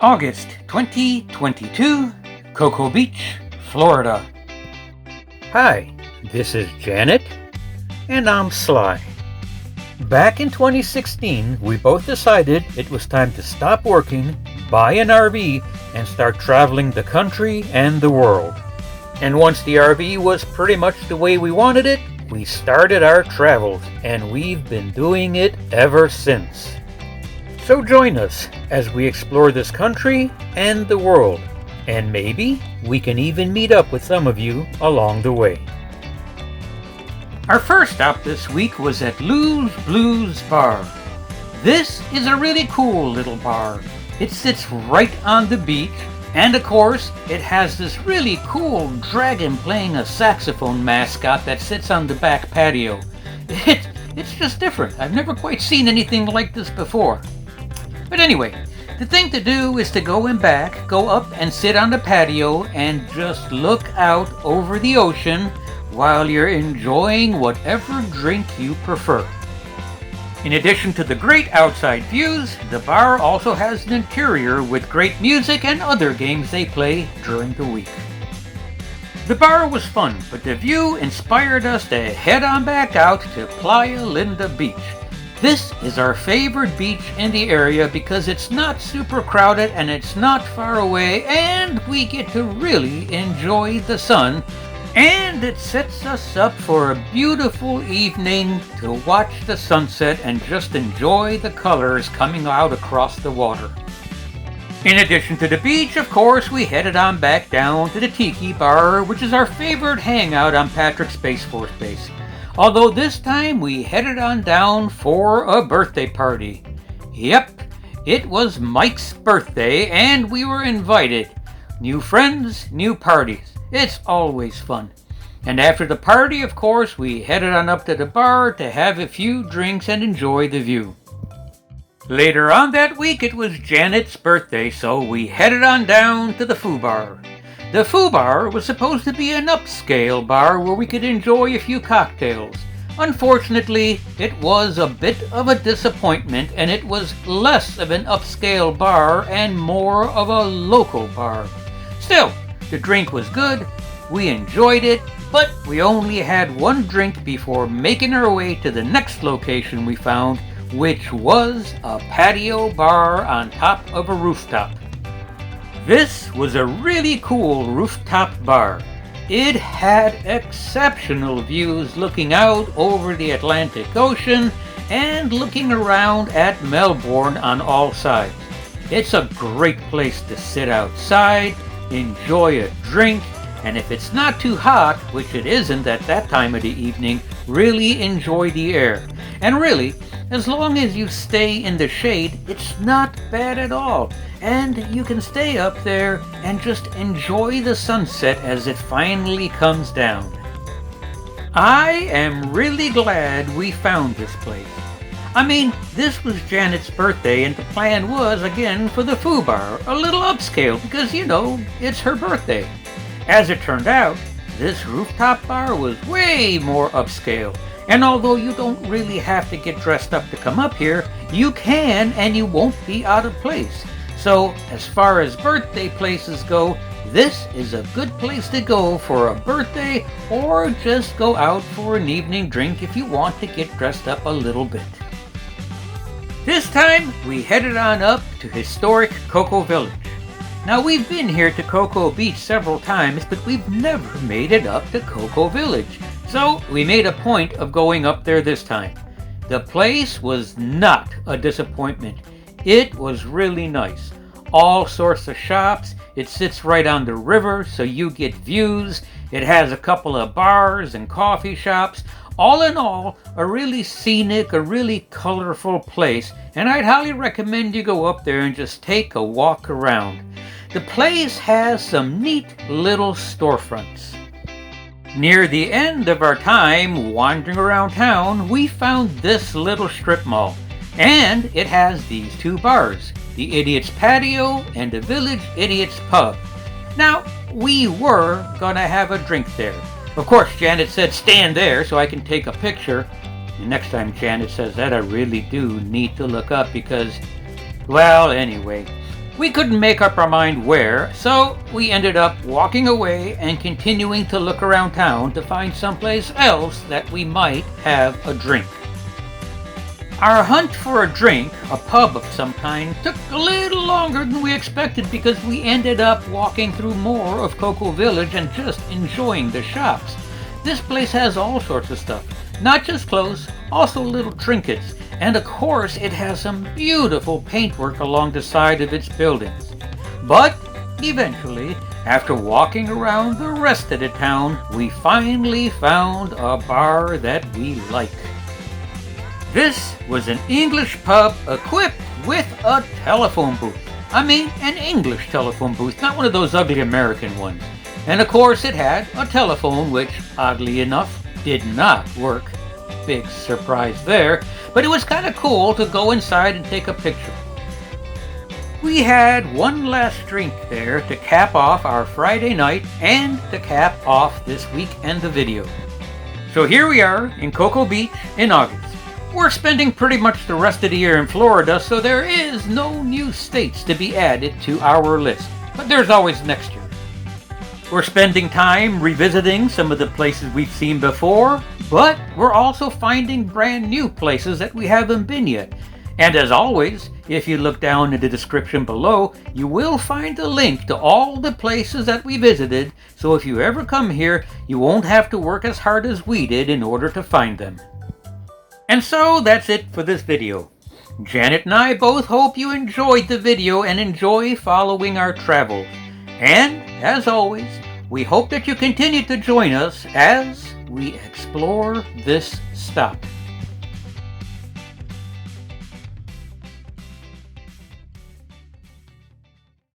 August 2022, Cocoa Beach, Florida. Hi, this is Janet, and I'm Sly. Back in 2016, we both decided it was time to stop working, buy an RV, and start traveling the country and the world. And once the RV was pretty much the way we wanted it, we started our travels, and we've been doing it ever since. So join us as we explore this country and the world, and maybe we can even meet up with some of you along the way. Our first stop this week was at Lou's Blues Bar. This is a really cool little bar. It sits right on the beach, and of course, it has this really cool dragon playing a saxophone mascot that sits on the back patio. It's just different. I've never quite seen anything like this before. But anyway, the thing to do is to go up and sit on the patio and just look out over the ocean while you're enjoying whatever drink you prefer. In addition to the great outside views, the bar also has an interior with great music and other games they play during the week. The bar was fun, but the view inspired us to head on back out to Playalinda Beach. This is our favorite beach in the area because it's not super crowded and it's not far away, and we get to really enjoy the sun, and it sets us up for a beautiful evening to watch the sunset and just enjoy the colors coming out across the water. In addition to the beach, of course, we headed on back down to the Tiki Bar, which is our favorite hangout on Patrick's Space Force Base. Although this time we headed on down for a birthday party. Yep, it was Mike's birthday and we were invited. New friends, new parties. It's always fun. And after the party, of course, we headed on up to the bar to have a few drinks and enjoy the view. Later on that week, it was Janet's birthday, so we headed on down to the Foo Bar. The Foo Bar was supposed to be an upscale bar where we could enjoy a few cocktails. Unfortunately, it was a bit of a disappointment, and it was less of an upscale bar and more of a local bar. Still, the drink was good, we enjoyed it, but we only had one drink before making our way to the next location we found, which was a patio bar on top of a rooftop. This was a really cool rooftop bar. It had exceptional views looking out over the Atlantic Ocean and looking around at Melbourne on all sides. It's a great place to sit outside, enjoy a drink, and if it's not too hot, which it isn't at that time of the evening, really enjoy the air. And really, as long as you stay in the shade, it's not bad at all. And you can stay up there and just enjoy the sunset as it finally comes down. I am really glad we found this place. I mean, this was Janet's birthday and the plan was, again, for the Foo Bar, a little upscale because, it's her birthday. As it turned out, this rooftop bar was way more upscale. And although you don't really have to get dressed up to come up here, you can and you won't be out of place. So, as far as birthday places go, this is a good place to go for a birthday or just go out for an evening drink if you want to get dressed up a little bit. This time, we headed on up to historic Cocoa Village. Now, we've been here to Cocoa Beach several times, but we've never made it up to Cocoa Village. So, we made a point of going up there this time. The place was not a disappointment. It was really nice. All sorts of shops. It sits right on the river, so you get views. It has a couple of bars and coffee shops. All in all, a really scenic, a really colorful place, and I'd highly recommend you go up there and just take a walk around. The place has some neat little storefronts. Near the end of our time wandering around town, we found this little strip mall, and it has these two bars, the Idiot's Patio and the Village Idiot's Pub. Now, we were gonna have a drink there. Of course, Janet said stand there so I can take a picture. And next time Janet says that, I really do need to look up because, well, anyway, We couldn't make up our mind where, so we ended up walking away and continuing to look around town to find someplace else that we might have a drink. Our hunt for a drink, a pub of some kind, took a little longer than we expected because we ended up walking through more of Cocoa Village and just enjoying the shops. This place has all sorts of stuff, not just clothes, also little trinkets, and of course it has some beautiful paintwork along the side of its buildings. But eventually, after walking around the rest of the town, we finally found a bar that we like. This was an English pub equipped with a telephone booth. I mean, an English telephone booth, not one of those ugly American ones. And of course it had a telephone which, oddly enough, did not work. Big surprise there, but it was kind of cool to go inside and take a picture. We had one last drink there to cap off our Friday night and to cap off this week and the video. So here we are in Cocoa Beach in August. We're spending pretty much the rest of the year in Florida, so there is no new states to be added to our list, but there's always next year. We're spending time revisiting some of the places we've seen before, but we're also finding brand new places that we haven't been yet. And as always, if you look down in the description below, you will find a link to all the places that we visited, so if you ever come here, you won't have to work as hard as we did in order to find them. And so that's it for this video. Janet and I both hope you enjoyed the video and enjoy following our travels. And, as always, we hope that you continue to join us as we explore this stop.